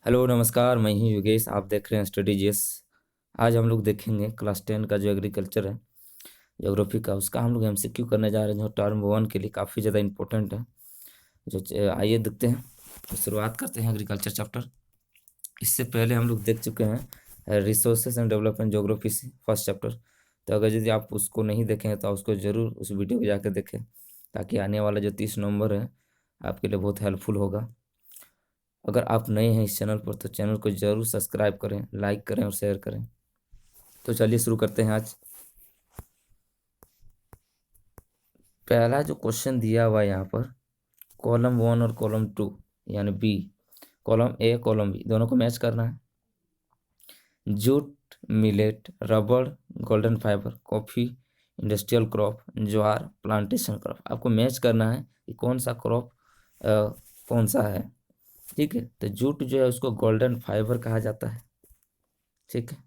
Hello नमस्कार, मैं ही योगेश। आप देख रहे हैं स्टडी जीएस। आज हम लोग देखेंगे क्लास 10 का जो एग्रीकल्चर है, ज्योग्राफी का, उसका हम लोग एमसीक्यू करने जा रहे हैं जो टर्म 1 के लिए काफ़ी ज़्यादा इंपॉर्टेंट है। आइए देखते हैं। तो शुरुआत करते हैं एग्रीकल्चर चैप्टर। इससे पहले हम लोग देख चुके हैं रिसोर्सेज एंड डेवलपमेंट ज्योग्राफी से फर्स्ट चैप्टर। तो अगर यदि आप उसको नहीं देखें तो उसको ज़रूर उस वीडियो को जाकर देखें, ताकि आने वाला जो 30 नवंबर है आपके लिए बहुत हेल्पफुल होगा। अगर आप नए हैं इस चैनल पर तो चैनल को जरूर सब्सक्राइब करें, लाइक करें और शेयर करें। तो चलिए शुरू करते हैं आज। पहला जो क्वेश्चन दिया हुआ है यहाँ पर, कॉलम 1 और कॉलम 2 यानी B, column A column B दोनों को मैच करना है। जूट, मिलेट, रबड़, golden fibre, coffee, industrial crop, jowar, plantation crop, आपको मैच करना है कि कौन सा क्रॉप कौन सा है। ठीक है, तो जूट जो है उसको गोल्डन फाइबर कहा जाता है। ठीक है,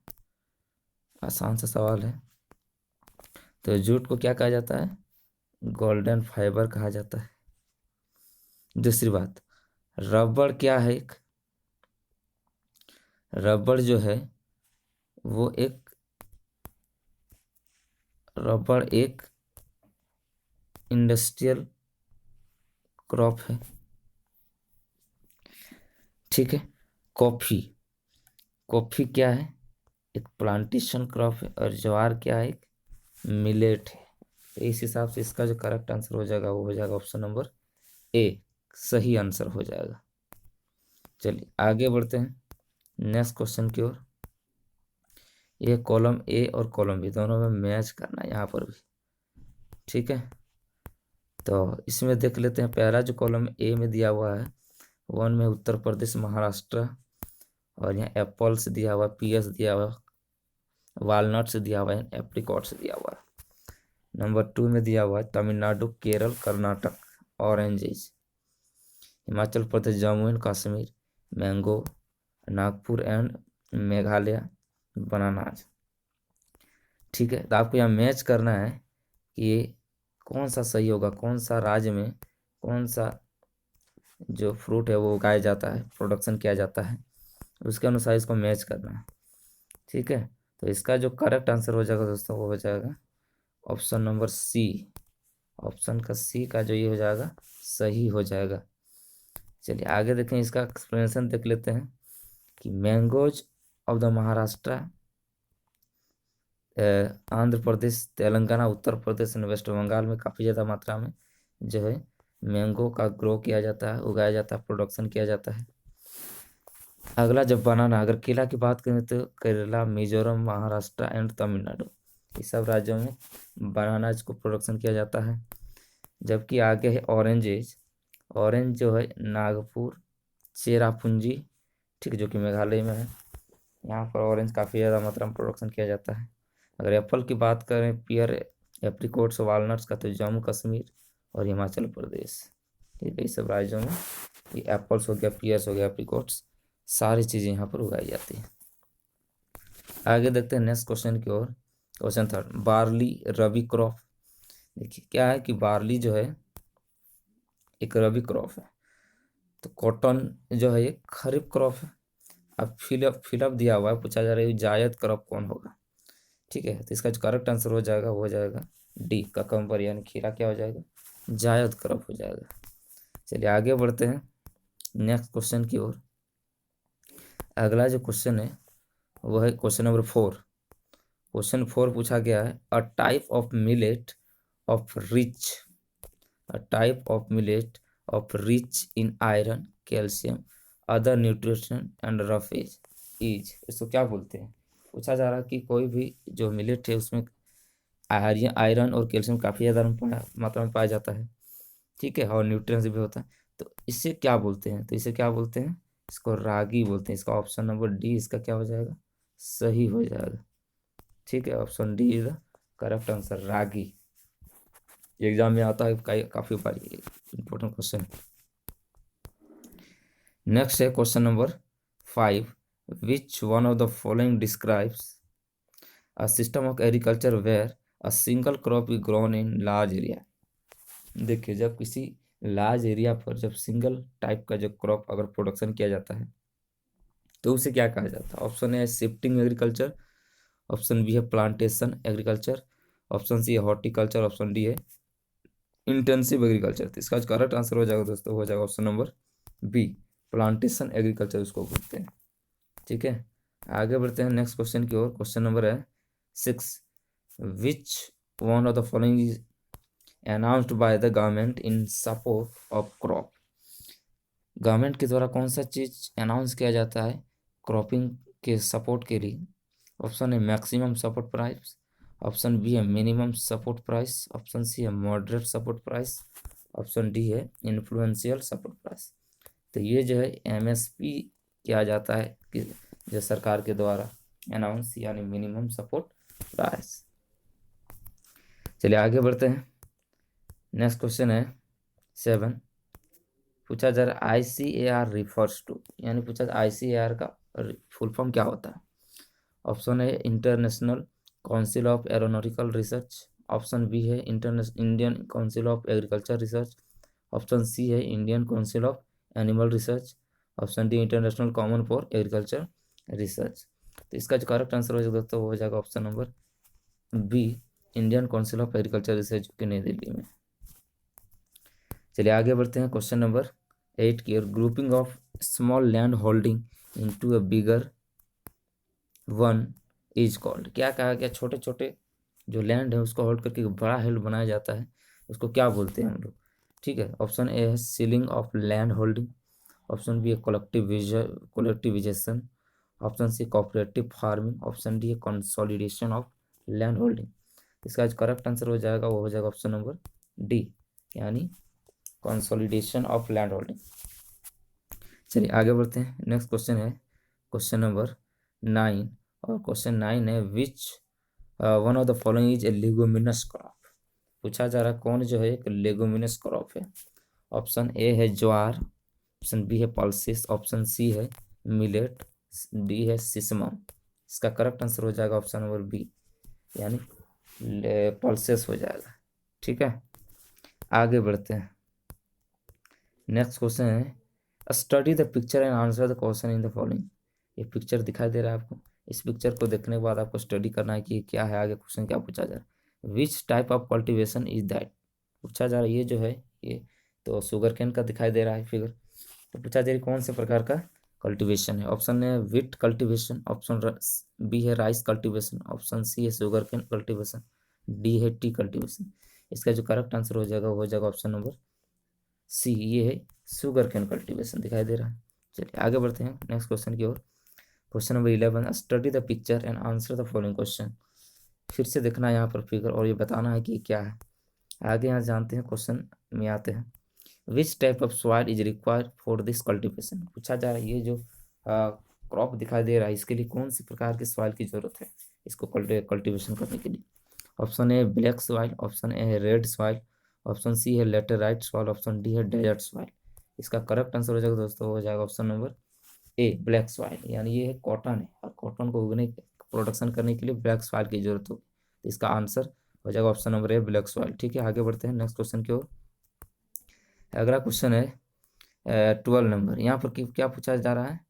आसान सा सवाल है। तो जूट को क्या कहा जाता है? गोल्डन फाइबर कहा जाता है। दूसरी बात, रबड़ क्या है? एक रबड़ जो है वो एक इंडस्ट्रियल क्रॉप है। ठीक है, कॉफी, कॉफी क्या है? एक प्लांटेशन क्रॉप है। और ज्वार क्या है? एक मिलेट है। तो इस हिसाब से इसका जो करेक्ट आंसर हो जाएगा वो हो जाएगा ऑप्शन नंबर ए, सही आंसर हो जाएगा। चलिए आगे बढ़ते हैं नेक्स्ट क्वेश्चन की ओर। ये कॉलम ए और कॉलम बी दोनों में मैच करना है यहाँ पर भी। ठीक है, तो इसमें देख लेते हैं। पहला जो कॉलम ए में दिया हुआ है, 1 में उत्तर प्रदेश, महाराष्ट्र, और यहाँ एप्पल्स दिया हुआ, पीएस दिया हुआ, वालनट्स दिया हुआ है, एप्रिकॉट्स दिया हुआ है। नंबर 2 में दिया हुआ है Tamil Nadu, Kerala, Karnataka, oranges, Himachal Pradesh, Jammu and Kashmir, mango, Nagpur and Meghalaya, bananas. ठीक है, तो आपको यहाँ मैच करना है कि ये कौन सा सही होगा, कौन सा राज्य में कौन सा जो फ्रूट है वो उगाया जाता है, प्रोडक्शन किया जाता है, उसके अनुसार इसको मैच करना है। ठीक है, तो इसका जो करेक्ट आंसर हो जाएगा दोस्तों वो हो जाएगा ऑप्शन नंबर सी। ऑप्शन का सी का जो ये हो जाएगा सही हो जाएगा। चलिए आगे देखें, इसका एक्सप्लेनेशन देख लेते हैं कि mangoes of the Maharashtra, Andhra Pradesh, Telangana, Uttar Pradesh and West Bengal में काफ़ी ज़्यादा मात्रा में जो है मैंगो का ग्रो किया जाता है, उगाया जाता है, प्रोडक्शन किया जाता है। अगला जब बनाना, अगर केला की बात करें तो केरला, मिजोरम, महाराष्ट्र एंड तमिलनाडु, इस सब राज्यों में बनानाज को प्रोडक्शन किया जाता है। जबकि आगे है ऑरेंजेज। ऑरेंज जो है नागपुर, चेरापूंजी, ठीक, जो कि मेघालय में है। यहाँ पर ऑरेंज काफ़ी ज़्यादा मात्रा में प्रोडक्शन किया जाता है। अगर एप्पल की बात करें, पियर, एप्रिकॉट्स, वालनट्स का, तो जम्मू कश्मीर और हिमाचल प्रदेश। ठीक है, इस सब राज्यों में ये एप्पल्स हो गया, पियर्स हो गया, एप्रिकॉट्स, सारी चीज़ें यहाँ पर उगाई जाती हैं। आगे देखते हैं नेक्स्ट क्वेश्चन की ओर। क्वेश्चन थर्ड, बार्ली रबी क्रॉप। देखिए क्या है कि बार्ली जो है एक रबी क्रॉप है, तो कॉटन जो है ये खरीफ क्रॉप है। अब फिलअप दिया हुआ है, पूछा जा रहा है जायद क्रॉप कौन होगा। ठीक है, तो इसका जो करेक्ट आंसर हो जाएगा वो हो जाएगा डी, ककम्बर यानी खीरा क्या हो जाएगा? जायद क्रॉप हो जाएगा। चलिए आगे बढ़ते हैं नेक्स्ट क्वेश्चन की ओर। अगला जो क्वेश्चन है वो है क्वेश्चन नंबर 4। क्वेश्चन 4 पूछा गया है, a type of millet of rich, a type of millet of rich in iron, calcium, other nutrition and roughage is, इसको क्या बोलते हैं? पूछा जा रहा है कि कोई भी जो मिलेट है उसमें आयरन और कैल्शियम काफ़ी ज़्यादा मात्रा में पाया जाता है। ठीक है, और न्यूट्रिएंट्स भी होता है। तो इसे क्या बोलते हैं? तो इसे क्या बोलते हैं? इसको रागी बोलते हैं। इसका ऑप्शन नंबर डी इसका क्या हो जाएगा? सही हो जाएगा। ठीक है, option D is the correct answer, ragi. Exam में आता है काफ़ी बार, इंपॉर्टेंट क्वेश्चन। नेक्स्ट है question number 5, which one of the following describes a system of agriculture where a single crop is grown in large area. देखिए, जब किसी large area पर जब सिंगल टाइप का जो क्रॉप अगर प्रोडक्शन किया जाता है तो उसे क्या कहा जाता है? ऑप्शन ए है शिफ्टिंग एग्रीकल्चर, ऑप्शन बी है प्लांटेशन एग्रीकल्चर, ऑप्शन सी है हॉर्टिकल्चर, ऑप्शन डी है इंटेंसिव एग्रीकल्चर। तो इसका करेक्ट आंसर हो जाएगा दोस्तों, हो जाएगा option number B, plantation agriculture उसको बोलते हैं। ठीक है, आगे बढ़ते हैं नेक्स्ट क्वेश्चन की ओर। क्वेश्चन नंबर है 6, विच one of the following is announced by the government in support of crop. Government के द्वारा कौन सा चीज अनाउंस किया जाता है क्रॉपिंग के सपोर्ट के लिए? ऑप्शन है maximum support price, option B है minimum support price, option C है moderate support price, option D है इन्फ्लुएंशियल सपोर्ट प्राइस। तो ये जो है एमएसपी किया जाता है कि जो सरकार के द्वारा अनाउंस, यानी मिनिमम सपोर्ट प्राइस। चलिए आगे बढ़ते हैं। नेक्स्ट क्वेश्चन है 7, पूछा जा रहा है ICAR रिफर्स टू, यानी पूछा ICAR का फुल फॉर्म क्या होता है? ऑप्शन है international council of aeronautical research, option B है Indian council of agriculture research, option C है Indian council of animal research, option D international common for agriculture research. तो इसका जो करेक्ट आंसर हो जाएगा दोस्तों, हो जाएगा option number B, Indian council of agriculture Research की नई दिल्ली में। चलिए आगे बढ़ते हैं। क्वेश्चन नंबर 8 की ओर, grouping of small land holding into a bigger one is called. क्या कहा गया? छोटे छोटे जो लैंड है उसको होल्ड करके बड़ा हेल्ड बनाया जाता है, उसको क्या बोलते हैं हम लोग? ठीक है, ऑप्शन ए है ceiling of land holding, option B है collectivisation, option C cooperative farming, option D है कंसोलिडेशन ऑफ लैंड होल्डिंग। इसका जो करेक्ट आंसर हो जाएगा वो हो जाएगा ऑप्शन नंबर डी, यानी कंसोलिडेशन ऑफ लैंड होल्डिंग। चलिए आगे बढ़ते हैं। नेक्स्ट क्वेश्चन है क्वेश्चन नंबर 9, और क्वेश्चन 9 है which one of the following is a leguminous crop. पूछा जा रहा है कौन जो है एक लेगुमिनस क्रॉप है? ऑप्शन ए है ज्वार, ऑप्शन बी है पल्सेस, ऑप्शन सी है मिलेट, डी है सिसमम। इसका करेक्ट आंसर हो जाएगा ऑप्शन नंबर बी, यानी पल्सेस हो जाएगा। ठीक है, आगे बढ़ते हैं। नेक्स्ट क्वेश्चन है study the picture and answer the question in the following. ये पिक्चर दिखाई दे रहा है आपको, इस पिक्चर को देखने के बाद आपको स्टडी करना है कि क्या है, आगे क्वेश्चन क्या पूछा जा रहा है। Which type of cultivation is that. पूछा जा रहा है ये जो है, ये तो शुगर केन का दिखाई दे रहा है फिगर। तो पूछा जा रहा है कौन से प्रकार का कल्टिवेशन है? ऑप्शन है विट कल्टिवेशन, ऑप्शन बी है राइस कल्टिवेशन, ऑप्शन सी है शुगर केन कल्टिवेशन, डी है टी कल्टिवेशन। इसका जो करेक्ट आंसर हो जाएगा हो जाएगा ऑप्शन नंबर सी, ये है शुगर केन कल्टिवेशन दिखाई दे रहा है। चलिए आगे बढ़ते हैं नेक्स्ट क्वेश्चन की ओर। Question number 11, study the picture and answer the following question. फिर से देखना है यहाँ पर फिगर और ये बताना है कि क्या है। आगे यहाँ जानते हैं, क्वेश्चन में आते हैं। Which type of soil is required for this cultivation. पूछा जा रहा है ये जो क्रॉप दिखाई दे रहा है इसके लिए कौन सी प्रकार की सॉइल की जरूरत है इसको कल्टिवेशन करने के लिए? Option A black soil, option A है रेड सॉइल, ऑप्शन सी है लेटेराइट सॉइल, ऑप्शन डी है डेजर्ट सॉइल। इसका करेक्ट आंसर हो जाएगा दोस्तों, हो जाएगा option number A black soil, यानी ये है कॉटन है और कॉटन को उगने प्रोडक्शन करने के लिए ब्लैक सॉइल की जरूरत होगी। तो इसका आंसर हो जाएगा option number A black soil. ठीक है, आगे बढ़ते हैं नेक्स्ट क्वेश्चन की ओर। अगला क्वेश्चन है 12 नंबर। यहाँ पर क्या पूछा जा रहा है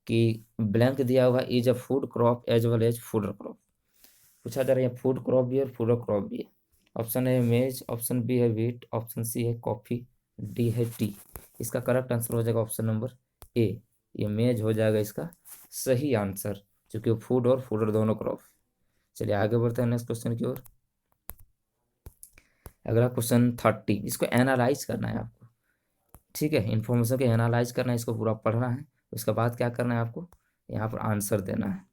कि ब्लैंक दिया हुआ is a food crop as well as food crop. पूछा जा रहा है फूड क्रॉप भी है और फूड क्रॉप भी है। ऑप्शन है मेज, ऑप्शन बी है व्हीट, ऑप्शन सी है कॉफी, डी है टी। इसका करेक्ट आंसर हो जाएगा ऑप्शन नंबर ए, ये मेज हो जाएगा इसका सही आंसर, क्योंकि फूड और फूड दोनों क्रॉप। चलिए आगे बढ़ते हैं नेक्स्ट क्वेश्चन की ओर। अगला क्वेश्चन 30, इसको एनालाइज करना है आपको। ठीक है, इन्फॉर्मेशन को एनालाइज करना है, इसको पूरा पढ़ना है, उसके बाद क्या करना है आपको यहाँ पर आंसर देना है।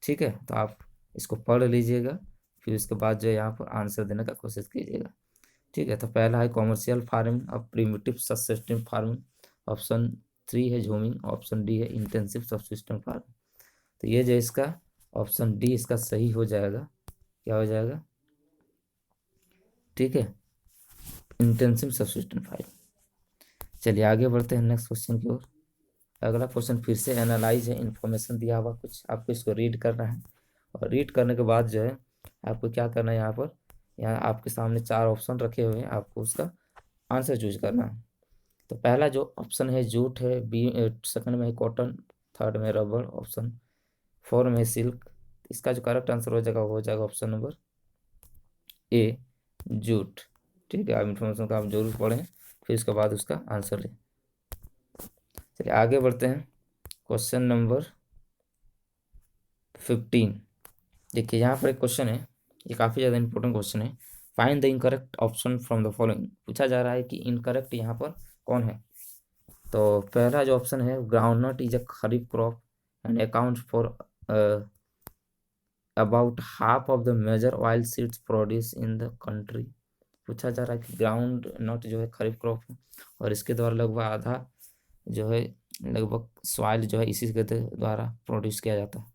ठीक है, तो आप इसको पढ़ लीजिएगा, फिर उसके बाद जो है यहाँ पर आंसर देने का कोशिश कीजिएगा। ठीक है, तो पहला है कॉमर्शियल फार्मिंग और प्रिमिटिव सब्सिस्टेंस फार्मिंग, ऑप्शन 3 है झूमिंग, ऑप्शन डी है इंटेंसिव सब्सिस्टेंस फार्मिंग। तो ये जो इसका ऑप्शन डी इसका सही हो जाएगा, क्या हो जाएगा? ठीक है, इंटेंसिव सब्सिस्टेंस फार्मिंग। चलिए आगे बढ़ते हैं नेक्स्ट क्वेश्चन की ओर। अगला क्वेश्चन फिर से एनालाइज है, इन्फॉर्मेशन दिया हुआ कुछ, आपको इसको रीड करना है और रीड करने के बाद जो है आपको क्या करना है, यहाँ पर यहाँ आपके सामने 4 ऑप्शन रखे हुए हैं, आपको उसका आंसर चूज करना है। तो पहला जो ऑप्शन है जूट है, बी सेकंड में है कॉटन, थर्ड में रबर, ऑप्शन 4 में सिल्क। इसका जो करेक्ट आंसर हो जाएगा ऑप्शन नंबर ए, जूट। ठीक है, आप इन्फॉर्मेशन का आप जरूर पढ़ें, फिर इसके बाद उसका आंसर लें। चलिए आगे बढ़ते हैं। Question number 15। देखिए यहाँ पर एक क्वेश्चन है, ये काफ़ी ज़्यादा इंपॉर्टेंट क्वेश्चन है। Find the incorrect option from the following. पूछा जा रहा है कि इनकरेक्ट यहाँ पर कौन है। तो पहला जो ऑप्शन है, groundnut is a kharif crop and account for about half of the major oil seeds produce in the country. पूछा जा रहा है कि ग्राउंड नट जो है खरीफ क्रॉप है और इसके द्वारा लगभग आधा जो है, लगभग सॉइल जो है इसी के द्वारा प्रोड्यूस किया जाता है।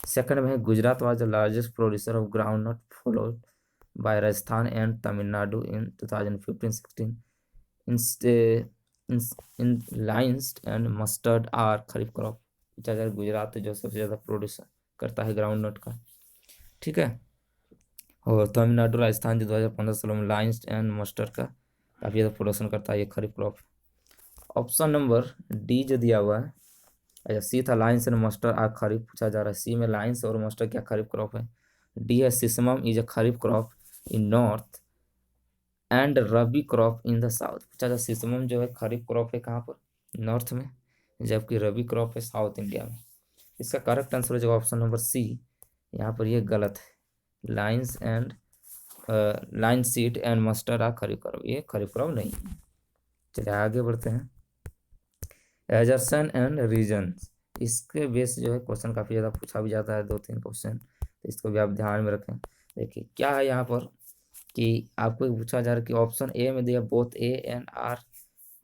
सेकंड में है Gujarat was the largest producer of ground nut followed by Rajasthan and Tamil Nadu इन 2015-16। In lines and mustard are kharif crop. पूछा जा रहा है गुजरात जो सबसे ज़्यादा प्रोड्यूस करता है ग्राउंड नट का। ठीक है, और तमिलनाडु राजस्थान जो 2015-16 में लाइन्स एंड मस्टर्ड का काफ़ी ज़्यादा प्रोडक्शन करता है ये kharif crop. Option number D जो दिया हुआ है, अच्छा सी था लाइन्स एंड मस्टर्ड आर खरीफ। पूछा जा रहा है सी में लाइन्स और मस्टर्ड क्या खरीफ क्रॉप है। डी है sesamum is a kharif crop in north and rabi crop in the south. पूछा जा सिसमम जो है खरीफ क्रॉप है कहाँ पर, नॉर्थ में, जबकि रबी क्रॉप है साउथ इंडिया में। इसका करेक्ट आंसर हो जाएगा ऑप्शन नंबर सी। यहाँ पर ये गलत है, lines and linseed and mustard are kharif crop, ये खरीफ क्रॉप नहीं है। चलिए आगे बढ़ते हैं। एजर्सन एंड रीजन, इसके बेस जो है क्वेश्चन काफ़ी ज़्यादा पूछा भी जाता है, 2-3 क्वेश्चन, तो इसको भी आप ध्यान में रखें। देखिए क्या है यहाँ पर कि आपको पूछा जा रहा है कि ऑप्शन ए में दिया both A and R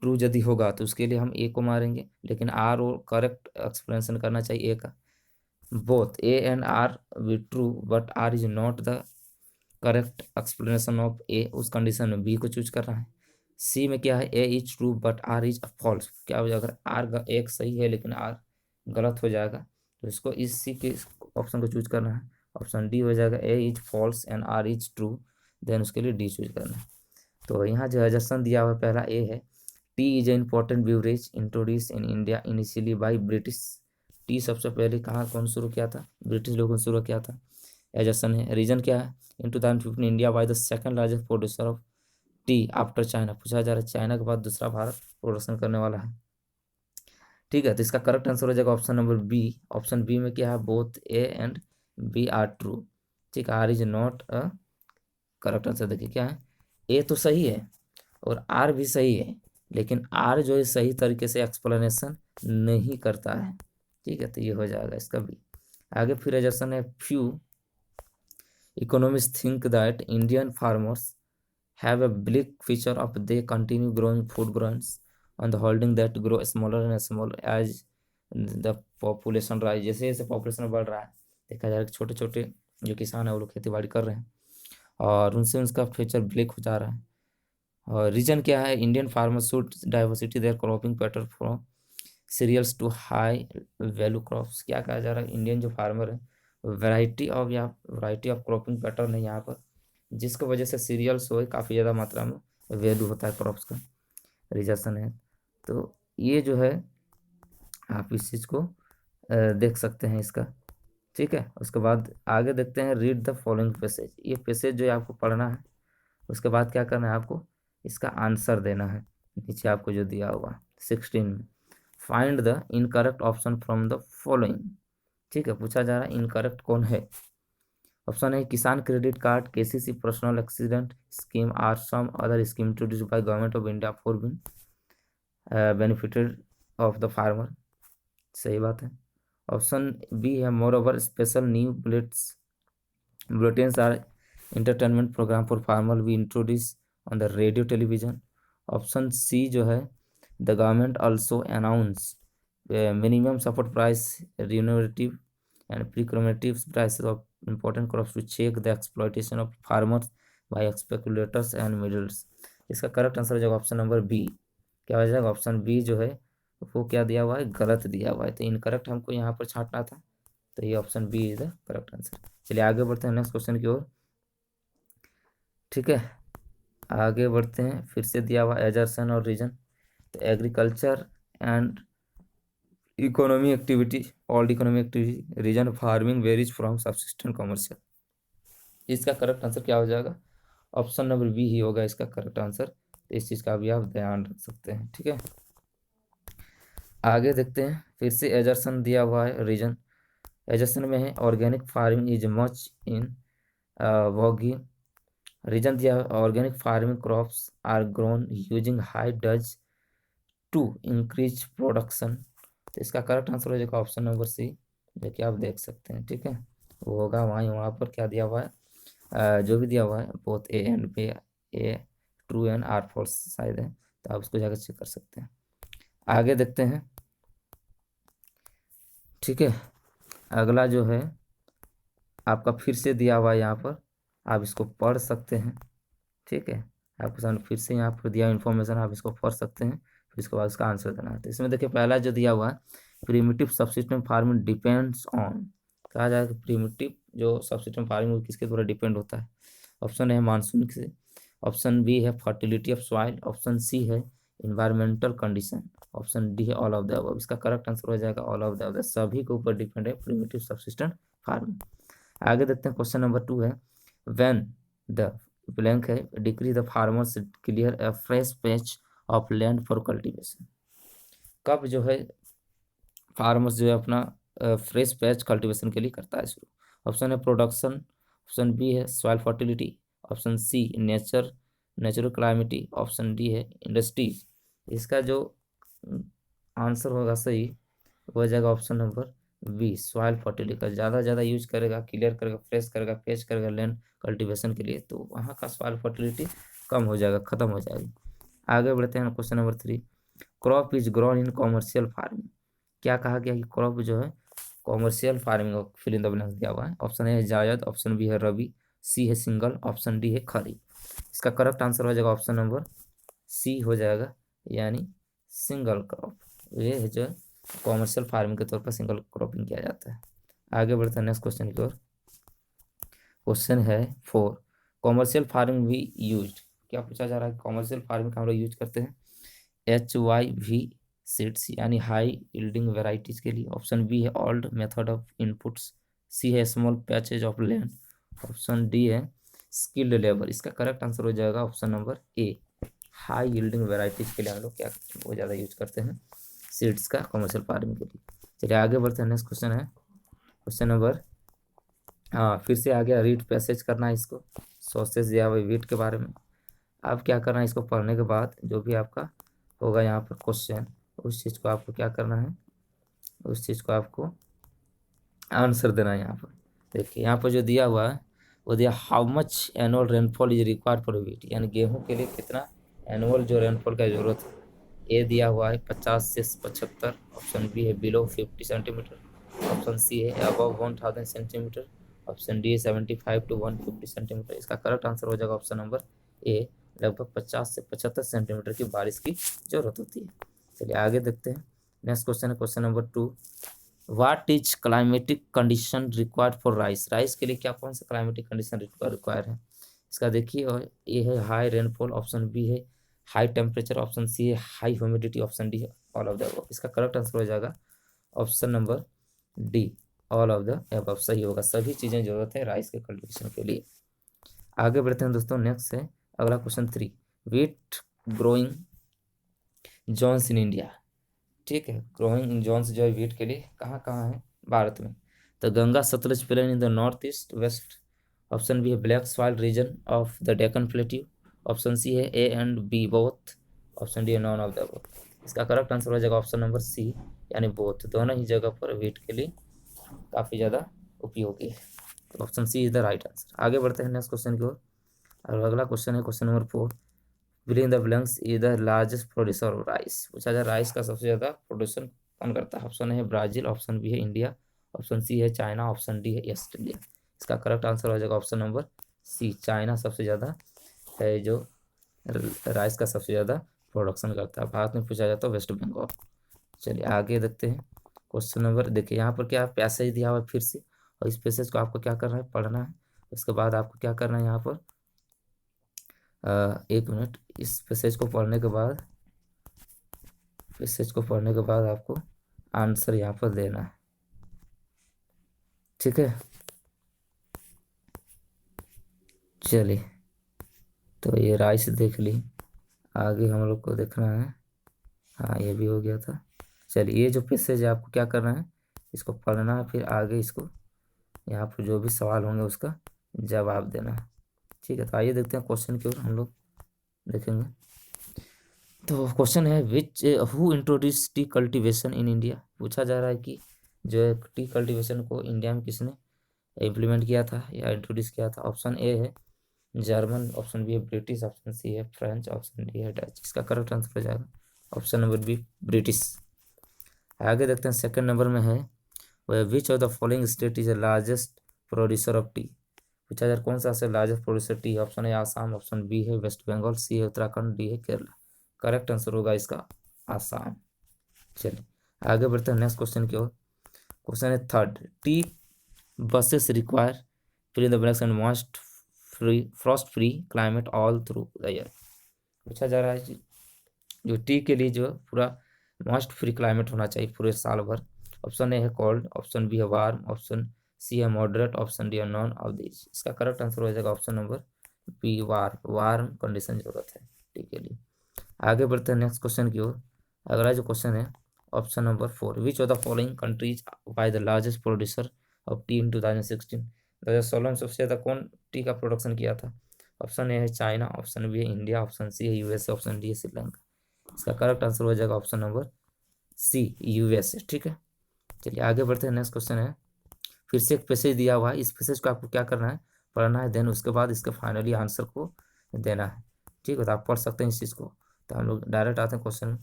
true यदि होगा तो उसके लिए हम ए को मारेंगे, लेकिन आर और करेक्ट एक्सप्लेनेशन करना चाहिए ए का। Both A and R B true but R is not the correct explanation of A, उस कंडीशन में बी को चूज करना है। सी में क्या है, A is true but R is false. क्या हो जाएगा, आर एक सही है लेकिन आर गलत हो जाएगा, तो इसको इस सी के ऑप्शन को चूज करना है। ऑप्शन डी हो जाएगा A is false and R is true, then उसके लिए डी चूज करना है। तो यहाँ जो एजर्सन दिया हुआ पहला ए है। Tea is a important beverage introduce in India initially by British. Tea सबसे पहले कहाँ कौन शुरू किया था, ब्रिटिश लोगों ने शुरू किया था। एजर्सन है। रीजन क्या है, इन 2015 India by the second largest producer of T after China. पूछा जा रहा है चाइना के बाद दूसरा भारत प्रोडक्शन करने वाला है। ठीक है, तो इसका करेक्ट आंसर हो जाएगा option number B. Option B में क्या है, both A and B are true. ठीक है, R is not a correct answer. देखिए क्या है, ए तो सही है और आर भी सही है, लेकिन आर जो है सही तरीके से एक्सप्लेनेशन नहीं करता है। ठीक है, तो ये हो जाएगा इसका भी। आगे फिर एजर्सन है, few economists think that Indian farmers have a bleak future of they continue growing food grains on the holding that grow smaller and smaller as the population rise। जैसे जैसे पॉपुलेशन बढ़ रहा है, देखा जाए छोटे छोटे जो किसान है वो लोग खेती बाड़ी कर रहे हैं और उनसे उनका फ्यूचर ब्लैक हो जा रहा है। और रीजन क्या है, Indian farmers should diversity their cropping pattern from cereals to high value crops. क्या कहा जा रहा है, इंडियन जो फार्मर है वैरायटी ऑफ क्रॉपिंग पैटर्न है यहाँ पर, जिसकी वजह से सीरियल्स हो काफ़ी ज़्यादा मात्रा में वैल्यू होता है क्रॉप्स का, रिजेक्शन है। तो ये जो है आप इस चीज़ को देख सकते हैं इसका। ठीक है, उसके बाद आगे देखते हैं, रीड द फॉलोइंग पैसेज। ये पैसेज जो है आपको पढ़ना है, उसके बाद क्या करना है आपको, इसका आंसर देना है। नीचे आपको जो दिया हुआ 16 में, find the incorrect option from the following. ठीक है, पूछा जा रहा है इनकरेक्ट कौन है। ऑप्शन है Kisan credit card, KCC personal accident scheme are some other scheme introduce by government of India for been benefited of the farmer. सही बात है। ऑप्शन बी है moreover special new bulletins are entertainment programme for farmer we introduce on the radio television. Option C जो है the government also announce minimum support price remunerative and pre-cumulative prices of important crops to check the exploitation of farmers by speculators and middles। इसका correct answer हो जाएगा option number B. क्या हो जाएगा, option B जो है वो क्या दिया हुआ है, गलत दिया हुआ है, तो इनकरेक्ट हमको यहाँ पर छांटना था, तो ये option B is the correct answer. चलिए आगे बढ़ते हैं नेक्स्ट क्वेश्चन की ओर। ठीक है, आगे बढ़ते हैं। फिर से दिया हुआ एजर्सन और रीजन, तो agriculture and economy activity, all economy activity, reason farming varies from subsistent commercial. इसका करेक्ट आंसर क्या हो जाएगा? ऑप्शन नंबर बी ही होगा इसका करेक्ट आंसर। तो इस चीज़ का भी आप ध्यान रख सकते हैं, ठीक है। आगे देखते हैं, फिर से एजर्सन दिया हुआ है रीजन। एजर्सन में है organic farming is much in vogue. Reason दिया organic farming crops are grown using high doses to increase production. तो इसका करेक्ट आंसर हो जाएगा ऑप्शन नंबर सी, जो कि आप देख सकते हैं, ठीक है। वो होगा वहाँ पर क्या दिया हुआ है, जो भी दिया हुआ है both A and B, A true and R false शायद है, तो आप उसको जाकर चेक कर सकते हैं। आगे देखते हैं, ठीक है। अगला जो है आपका फिर से दिया हुआ है यहाँ पर, आप इसको पढ़ सकते हैं, ठीक है। आपके सामने फिर से यहाँ पर दिया इन्फॉर्मेशन, आप इसको पढ़ सकते हैं, फिर इसके बाद इसका आंसर देना है। तो इसमें देखिए पहला जो दिया हुआ है, प्रिमिटिव सबसिस्टेंट फार्मिंग डिपेंड्स ऑन, कहा जाए कि प्रिमिटिव जो सबसिस्टेंट फार्मिंग वो किसके द्वारा डिपेंड होता है। ऑप्शन है मानसून से, ऑप्शन बी है fertility of soil, option C है इन्वायरमेंटल कंडीशन, ऑप्शन डी है ऑल ऑफ द अबव। इसका करेक्ट आंसर हो जाएगा ऑल ऑफ द अबव, सभी के ऊपर डिपेंड है प्रिमिटिव सबसिस्टेंट फार्मिंग। आगे देखते हैं, क्वेश्चन नंबर 2 है, व्हेन द ब्लैंक है decrease the farmers clear a fresh patch of land for cultivation. कब जो है फार्मर्स जो है अपना फ्रेश पैच कल्टीवेशन के लिए करता है शुरू। ऑप्शन है प्रोडक्शन, ऑप्शन बी है soil fertility, option C natural climate, option D है इंडस्ट्रीज। इसका जो आंसर होगा सही वो हो जाएगा option number B, soil fertility का ज़्यादा यूज करेगा, क्लियर करेगा, फ्रेश करेगा, पेच करेगा लैंड कल्टीवेशन के लिए, तो वहाँ का सॉइल फर्टिलिटी कम हो जाएगा, खत्म हो जाएगी। आगे बढ़ते हैं, question number 3, crop is grown in commercial farming. क्या कहा गया कि क्रॉप जो है commercial farming, fill in the blanks दिया हुआ है। ऑप्शन ए है जायद, ऑप्शन बी है रबी, सी है सिंगल, ऑप्शन डी है खरीफ। इसका करेक्ट आंसर हो जाएगा ऑप्शन नंबर सी हो जाएगा, यानी सिंगल क्रॉप। ये है जो कॉमर्शियल फार्मिंग के तौर पर सिंगल क्रॉपिंग किया जाता है। आगे बढ़ते हैं नेक्स्ट क्वेश्चन की ओर। क्वेश्चन है 4, कॉमर्शियल फार्मिंग भी यूज, क्या पूछा जा रहा है, कॉमर्शियल फार्मिंग का हम लोग यूज करते हैं HYV सीड्स यानी हाई यील्डिंग वेराइटीज के लिए। ऑप्शन बी है ओल्ड मेथड ऑफ इनपुट्स, सी है small patches of land, option D है स्किल्ड लेबर। इसका करेक्ट आंसर हो जाएगा option number A, high yielding varieties के लिए हम लोग क्या वो ज़्यादा यूज करते हैं सीड्स का कमर्शियल फार्मिंग के लिए। चलिए आगे बढ़ते हैं, नेक्स्ट क्वेश्चन है क्वेश्चन नंबर, हाँ फिर से आ गया रीड पैसेज करना है इसको, सोर्सेज दिया हुआ वीट के बारे में। अब क्या करना है, इसको पढ़ने के बाद जो भी आपका होगा यहाँ पर क्वेश्चन, उस चीज़ को आपको क्या करना है, उस चीज़ को आपको आंसर देना है। यहाँ पर देखिए, यहाँ पर जो दिया हुआ है वो दिया how much annual rainfall is required for wheat, यानी गेहूँ के लिए कितना एनुअल जो रेनफॉल का जरूरत है। ए दिया हुआ है 50 से 75, ऑप्शन बी है बिलो 50 सेंटीमीटर, ऑप्शन सी है अबव 1000 सेंटीमीटर, ऑप्शन डी है 75 to 150 सेंटीमीटर। इसका करेक्ट आंसर हो जाएगा ऑप्शन नंबर ए, लगभग 50 से 75 सेंटीमीटर की बारिश की जरूरत होती है। चलिए आगे देखते हैं, नेक्स्ट क्वेश्चन है question number 2, what is climatic condition required for rice. Rice के लिए क्या कौन सा क्लाइमेटिक कंडीशन रिक्वायर है, इसका देखिए। और ए है हाई रेनफॉल, ऑप्शन बी है हाई टेम्परेचर, ऑप्शन सी है हाई ह्यूमिडिटी, ऑप्शन डी है ऑल ऑफ द अबव। इसका करेक्ट आंसर हो जाएगा option number D, all of the above सही होगा, सभी चीज़ें जरूरत है राइस के कल्टीवेशन के लिए। आगे बढ़ते हैं दोस्तों, नेक्स्ट है अगला question 3, wheat growing zones in India. ठीक है, ग्रोइंग जोन्स जो है वीट के लिए कहाँ कहाँ है भारत में, तो Ganga Sutlej plain in the north east west, option B है black soil region of the Deccan plateau, option C है A and B both, option D है नॉन ऑफ द अबव। इसका करेक्ट आंसर हो जाएगा ऑप्शन नंबर सी, यानी both, दोनों ही जगह पर वीट के लिए काफ़ी ज़्यादा उपयोगी है, तो option C is the right answer. आगे बढ़ते हैं नेक्स्ट क्वेश्चन की ओर, और अगला क्वेश्चन है question number 4, fill in the blanks is the largest producer of rice. पूछा जाए राइस का सबसे ज़्यादा प्रोड्यूशन कौन करता है, ऑप्शन है ब्राज़ील, ऑप्शन बी है इंडिया, ऑप्शन सी है चाइना, ऑप्शन डी है ऑस्ट्रेलिया। इसका करेक्ट आंसर हो जाएगा ऑप्शन नंबर सी, चाइना सबसे ज़्यादा है जो राइस का सबसे ज़्यादा प्रोडक्शन करता है। भारत में पूछा जाता है वेस्ट बंगाल। चलिए आगे देखते हैं क्वेश्चन नंबर, देखिए यहाँ पर क्या पैसेज दिया हुआ है फिर से, और इस पैसेज को आपको क्या करना है, पढ़ना है। उसके बाद आपको क्या करना है, यहाँ पर एक मिनट, इस पैसेज को पढ़ने के बाद आपको आंसर यहाँ पर देना है। ठीक है, चलिए, तो ये राइस देख ली। आगे हम लोग को देखना है, हाँ ये भी हो गया था। चलिए, ये जो पैसेज है आपको क्या करना है, इसको पढ़ना है, फिर आगे इसको यहाँ पर जो भी सवाल होंगे उसका जवाब देना है। ठीक है, तो आइए देखते हैं क्वेश्चन की ओर हम लोग देखेंगे। तो क्वेश्चन है which who introduce T cultivation in India. पूछा जा रहा है कि जो है टी कल्टीवेशन को इंडिया में किसने इम्प्लीमेंट किया था या इंट्रोड्यूस किया था। ऑप्शन ए है जर्मन, ऑप्शन बी है ब्रिटिश, ऑप्शन सी है फ्रेंच, ऑप्शन डी है डच। इसका करेक्ट आंसर हो जाएगा ऑप्शन नंबर बी, ब्रिटिश। आगे देखते हैं, सेकंड नंबर में है वह विच of the following state is the largest producer of T. पूछा जाए कौन सा से लार्जेस्ट प्रोड्यूसर टी। ऑप्शन है आसाम, ऑप्शन बी है वेस्ट बंगाल, सी है उत्तराखंड, डी है केरला। करेक्ट आंसर होगा इसका आसाम। चलिए आगे बढ़ते हैं नेक्स्ट क्वेश्चन की ओर। क्वेश्चन है third, tea bushes require fill in the blanks and must free frost free climate all through the year. पूछा जा रहा है कि जो टी के लिए जो पूरा मॉइस्ट फ्री क्लाइमेट होना चाहिए पूरे साल भर। ऑप्शन ए है कोल्ड, ऑप्शन बी है वार्म, ऑप्शन सी है मॉडरेट, ऑप्शन डी है नॉन ऑफ दिस। इसका करेक्ट आंसर हो जाएगा option number B, warm. Warm condition जरूरत है टी के लिए। आगे बढ़ते हैं नेक्स्ट क्वेश्चन की ओर। अगला जो क्वेश्चन है option number 4, which of the following countries by the largest producer of tea in 2016। 2016 में सबसे ज़्यादा कौन टी का प्रोडक्शन किया था। ऑप्शन ए है चाइना, ऑप्शन बी है इंडिया, ऑप्शन सी है यूएसए, ऑप्शन डी है श्रीलंका। इसका करेक्ट आंसर हो जाएगा ऑप्शन नंबर सी, यूएसए। ठीक है, चलिए आगे बढ़ते हैं। नेक्स्ट क्वेश्चन है, फिर से एक पैसेज दिया हुआ है, इस पैसेज को आपको क्या करना है, पढ़ना है, देन उसके बाद इसके फाइनली आंसर को देना है। ठीक है, तो आप पढ़ सकते हैं इस चीज़ को। तो हम लोग डायरेक्ट आते हैं क्वेश्चन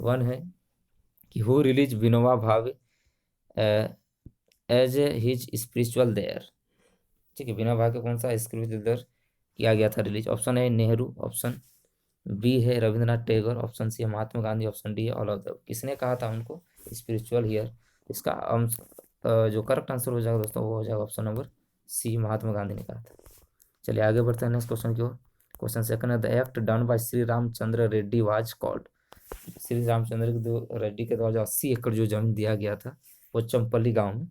1 है कि who release Vinoba Bhave as a his spiritual there. ठीक है, विनोबा भावे को कौन सा स्पिरिचुअल देयर किया गया था रिलीज। ऑप्शन है नेहरू, ऑप्शन बी है रविंद्रनाथ टैगोर, ऑप्शन सी है महात्मा गांधी, ऑप्शन डी है ऑल ऑफ द। किसने कहा था उनको स्पिरिचुअल हियर। इसका जो करेक्ट आंसर हो जाएगा दोस्तों वो हो जाएगा option number C, Mahatma Gandhi ने कहा था। चलिए आगे बढ़ते हैं नेक्स्ट क्वेश्चन की ओर। क्वेश्चन सेकंड है the act done by Shri Ramchandra Reddy was called. Shri Ramchandra Reddy के द्वारा जो 80 एकड़ जो जमीन दिया गया था वो चंपल्ली गांव में,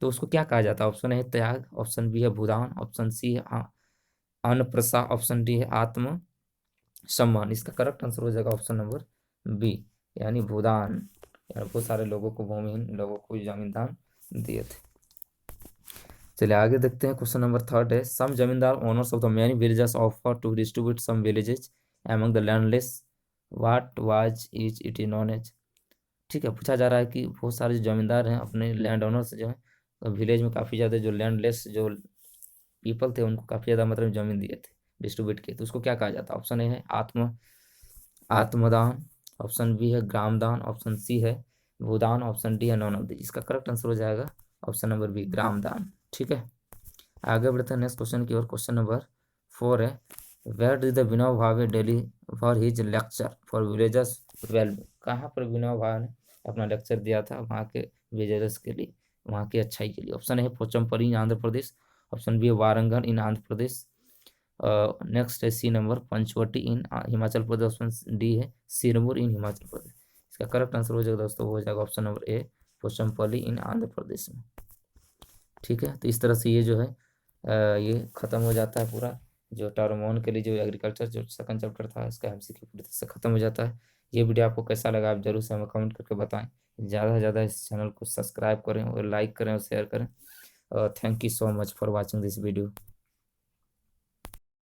तो उसको क्या कहा जाता है। ऑप्शन है त्याग, ऑप्शन बी है भूदान, ऑप्शन सी है अनप्रसा, ऑप्शन डी है आत्म सम्मान। इसका करेक्ट आंसर हो जाएगा ऑप्शन नंबर बी, यानी भूदान। यानी बहुत सारे लोगों को, भूमिहीन लोगों को जमीन दान दिए थे। चलिए आगे देखते हैं, क्वेश्चन नंबर थर्ड है some zamindar owners of the many villages offer to distribute some villages among the landless, what was is it known as. ठीक है, पूछा जा रहा है कि बहुत सारे जो जमींदार हैं अपने लैंड ओनर्स जो है विलेज में काफ़ी ज़्यादा जो लैंडलेस जो पीपल थे उनको काफ़ी ज़्यादा मतलब जमीन दिए थे डिस्ट्रीब्यूट किए, तो उसको क्या कहा जाता है। ऑप्शन ए है आत्मदान, ऑप्शन बी है ग्रामदान, ऑप्शन सी है भूदान, ऑप्शन डी है नॉन ऑफ दी। इसका करेक्ट आंसर हो जाएगा ऑप्शन नंबर बी, ग्रामदान। ठीक है, आगे बढ़ते हैं नेक्स्ट क्वेश्चन की ओर। क्वेश्चन नंबर 4 है where did the Vinoba Bhave daily for his lecture for villagers wellbeing. कहाँ पर विनोबा भावे ने अपना लेक्चर दिया था वहाँ के विलेजर्स के लिए, वहाँ की अच्छाई के लिए। ऑप्शन है पोचमपल्ली इन आंध्र प्रदेश, ऑप्शन बी है वारंगल इन आंध्र प्रदेश, नेक्स्ट है सी नंबर पंचवटी इन हिमाचल प्रदेश, ऑप्शन डी है सिरमौर इन हिमाचल प्रदेश। इसका करेक्ट आंसर हो जाएगा दोस्तों, वो हो जाएगा ऑप्शन नंबर ए, पोचमपल्ली इन आंध्र प्रदेश में। ठीक है, तो इस तरह से ये जो है ये ख़त्म हो जाता है पूरा जो टर्म वन के लिए जो एग्रीकल्चर जो सेकंड चैप्टर था इसका एमसीक्यू पूरी तरह से ख़त्म हो जाता है। ये वीडियो आपको कैसा लगा आप जरूर से हमें कमेंट करके बताएं। ज़्यादा से ज़्यादा इस चैनल को सब्सक्राइब करें और लाइक करें और शेयर करें। Thank you so much for watching this video.